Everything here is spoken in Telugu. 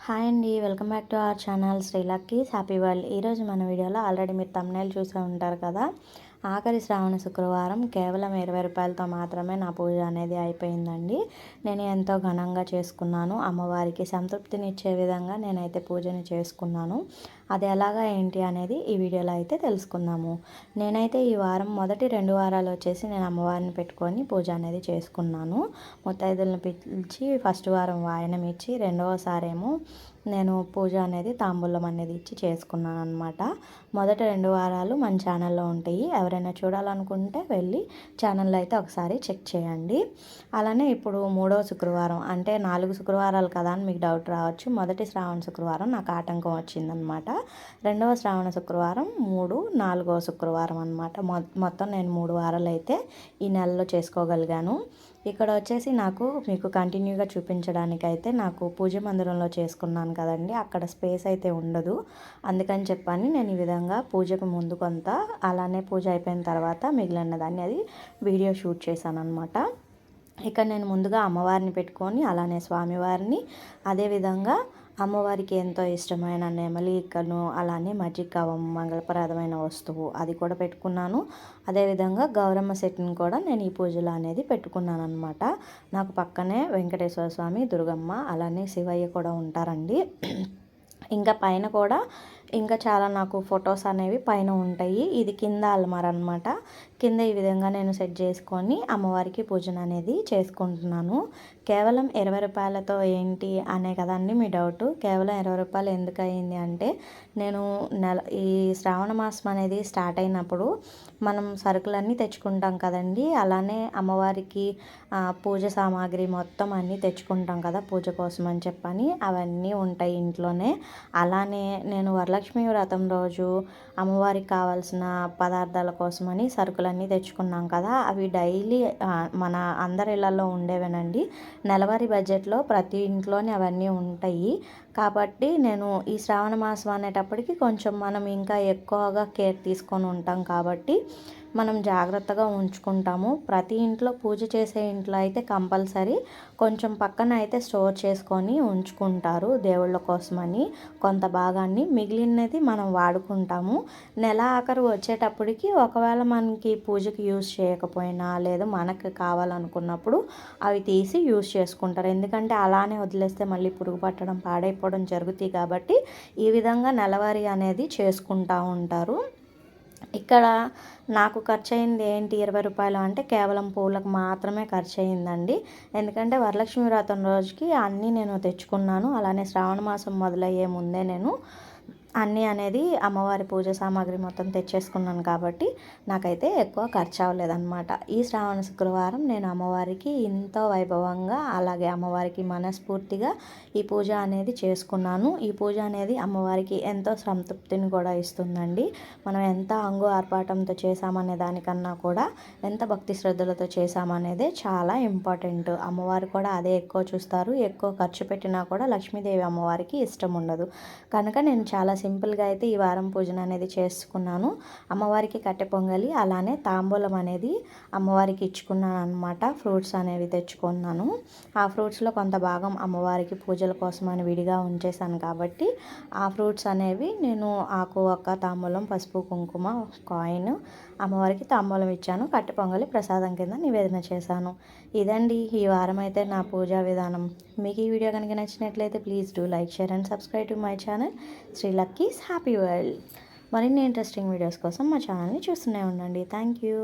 హాయ్ అండి, welcome back to our channel Sri Lucky's happy world. ఈరోజు మన వీడియోలో ఆల్రెడీ మీరు థంబ్నెయిల్ చూసే ఉంటారు కదా. ఆఖరి శ్రావణ శుక్రవారం కేవలం 20 రూపాయలతో మాత్రమే నా పూజ అనేది అయిపోయిందండి. నేను ఎంతో ఘనంగా చేసుకున్నాను. అమ్మవారికి సంతృప్తినిచ్చే విధంగా నేనైతే పూజని చేసుకున్నాను. అది ఎలాగా ఏంటి అనేది ఈ వీడియోలో అయితే తెలుసుకుందాము. నేనైతే ఈ వారం మొదటి 2 వారాలు వచ్చేసి నేను అమ్మవారిని పెట్టుకొని పూజ అనేది చేసుకున్నాను. ముత్తైదులను పిలిచి ఫస్ట్ వారం వాయనం ఇచ్చి, రెండవసారి ఏమో నేను పూజ అనేది తాంబూలం అనేది ఇచ్చి చేసుకున్నాను అనమాట. మొదటి 2 వారాలు మన ఛానల్లో ఉంటాయి. ఎవరైనా చూడాలనుకుంటే వెళ్ళి ఛానల్లో అయితే ఒకసారి చెక్ చేయండి. అలానే ఇప్పుడు 3వ శుక్రవారం, అంటే 4 శుక్రవారాలు కదా అని మీకు డౌట్ రావచ్చు. మొదటి శ్రావణ శుక్రవారం నాకు ఆటంకం వచ్చిందనమాట. 2వ శ్రావణ శుక్రవారం, 3, 4వ శుక్రవారం అనమాట. మొత్తం నేను 3 వారాలు అయితే ఈ నెలలో చేసుకోగలిగాను. ఇక్కడ వచ్చేసి నాకు మీకు కంటిన్యూగా చూపించడానికి అయితే నాకు పూజ మందిరంలో చేసుకున్నాను కదండి, అక్కడ స్పేస్ అయితే ఉండదు. అందుకని చెప్పని నేను ఈ విధంగా పూజకు ముందు కొంత, అలానే పూజ అయిపోయిన తర్వాత మిగిలిన దాన్ని అది వీడియో షూట్ చేశాను అనమాట. ఇక్కడ నేను ముందుగా అమ్మవారిని పెట్టుకొని, అలానే స్వామివారిని, అదేవిధంగా అమ్మవారికి ఎంతో ఇష్టమైన నెమలి ఈకను, అలానే మజ్జిగవం మంగళప్రదమైన వస్తువు అది కూడా పెట్టుకున్నాను. అదేవిధంగా గౌరమ్మ సెట్ని కూడా నేను ఈ పూజలో అనేది పెట్టుకున్నాను అనమాట. నాకు పక్కనే వెంకటేశ్వర స్వామి, దుర్గమ్మ, అలానే శివయ్య కూడా ఉంటారండి. ఇంకా పైన కూడా ఇంకా చాలా నాకు ఫొటోస్ అనేవి పైన ఉంటాయి. ఇది కింద అల్మార అనమాట. కింద ఈ విధంగా నేను సెట్ చేసుకొని అమ్మవారికి పూజన అనేది చేసుకుంటున్నాను. కేవలం 20 రూపాయలతో ఏంటి అనే కదండి మీ డౌట్. కేవలం 20 రూపాయలు ఎందుకు అయింది అంటే, నేను ఈ శ్రావణ మాసం అనేది స్టార్ట్ అయినప్పుడు మనం సరుకులన్నీ తెచ్చుకుంటాం కదండి. అలానే అమ్మవారికి పూజ సామాగ్రి మొత్తం అన్నీ తెచ్చుకుంటాం కదా పూజ కోసం అని చెప్పని, అవన్నీ ఉంటాయి ఇంట్లోనే. అలానే నేను వరలక్ష్మి వ్రతం రోజు అమ్మవారికి కావాల్సిన పదార్థాల కోసమని సరుకులన్నీ తెచ్చుకున్నాం కదా, అవి డైలీ మన అందరి ఇళ్లలో ఉండేవేనండి. నెలవారీ బడ్జెట్లో ప్రతి ఇంట్లోనే అవన్నీ ఉంటాయి. కాబట్టి నేను ఈ శ్రావణ మాసం అనేటప్పటికి కొంచెం మనం ఇంకా ఎక్కువగా కేర్ తీసుకొని ఉంటాం కాబట్టి మనం జాగ్రత్తగా ఉంచుకుంటాము. ప్రతి ఇంట్లో పూజ చేసే ఇంట్లో అయితే కంపల్సరీ కొంచెం పక్కన అయితే స్టోర్ చేసుకొని ఉంచుకుంటారు దేవుళ్ళ కోసమని. కొంత భాగాన్ని, మిగిలినది మనం వాడుకుంటాము. నెల ఆఖరు వచ్చేటప్పటికి ఒకవేళ మనకి పూజకి యూజ్ చేయకపోయినా, లేదా మనకు కావాలనుకున్నప్పుడు అవి తీసి యూజ్ చేసుకుంటారు. ఎందుకంటే అలానే వదిలేస్తే మళ్ళీ పురుగు పట్టడం, పాడైపోవడం జరుగుతాయి. కాబట్టి ఈ విధంగా నెలవారీ అనేది చేసుకుంటూ ఉంటారు. ఇక్కడ నాకు ఖర్చు అయింది ఏంటి 20 రూపాయలు అంటే, కేవలం పూలకు మాత్రమే ఖర్చు అయిందండి. ఎందుకంటే వరలక్ష్మి వ్రతం రోజుకి అన్నీ నేను తెచ్చుకున్నాను. అలానే శ్రావణ మాసం మొదలయ్యే ముందే నేను అన్నీ అనేది అమ్మవారి పూజ సామాగ్రి మొత్తం తెచ్చేసుకున్నాను కాబట్టి నాకైతే ఎక్కువ ఖర్చు అవ్వలేదన్నమాట. ఈ శ్రావణ శుక్రవారం నేను అమ్మవారికి ఎంతో వైభవంగా, అలాగే అమ్మవారికి మనస్ఫూర్తిగా ఈ పూజ అనేది చేసుకున్నాను. ఈ పూజ అనేది అమ్మవారికి ఎంతో సంతృప్తిని కూడా ఇస్తుందండి. మనం ఎంత అంగు ఆర్పాటంతో చేసామనే దానికన్నా కూడా ఎంత భక్తి శ్రద్ధలతో చేసామనేదే చాలా ఇంపార్టెంట్. అమ్మవారు కూడా అదే ఎక్కువ చూస్తారు. ఎక్కువ ఖర్చు పెట్టినా కూడా లక్ష్మీదేవి అమ్మవారికి ఇష్టం ఉండదు. కనుక నేను చాలా సింపుల్గా అయితే ఈ వారం పూజన అనేది చేసుకున్నాను. అమ్మవారికి కట్టె పొంగలి, అలానే తాంబూలం అనేది అమ్మవారికి ఇచ్చుకున్నాను అనమాట. ఫ్రూట్స్ అనేవి తెచ్చుకున్నాను. ఆ ఫ్రూట్స్లో కొంత భాగం అమ్మవారికి పూజల కోసం అని విడిగా ఉంచేసాను కాబట్టి ఆ ఫ్రూట్స్ అనేవి నేను ఆకు, ఒక్క, తాంబూలం, పసుపు, కుంకుమ, కాయిన్ అమ్మవారికి తాంబూలం ఇచ్చాను. కట్టె పొంగలి ప్రసాదం కింద నివేదన చేశాను. ఇదండి ఈ వారం అయితే నా పూజా విధానం. మీకు ఈ వీడియో కనుక నచ్చినట్లయితే please do like, share and subscribe to my channel Sri Lucky's happy world. మరిన్ని ఇంట్రెస్టింగ్ వీడియోస్ కోసం మా ఛానల్ని చూస్తూనే ఉండండి. Thank you.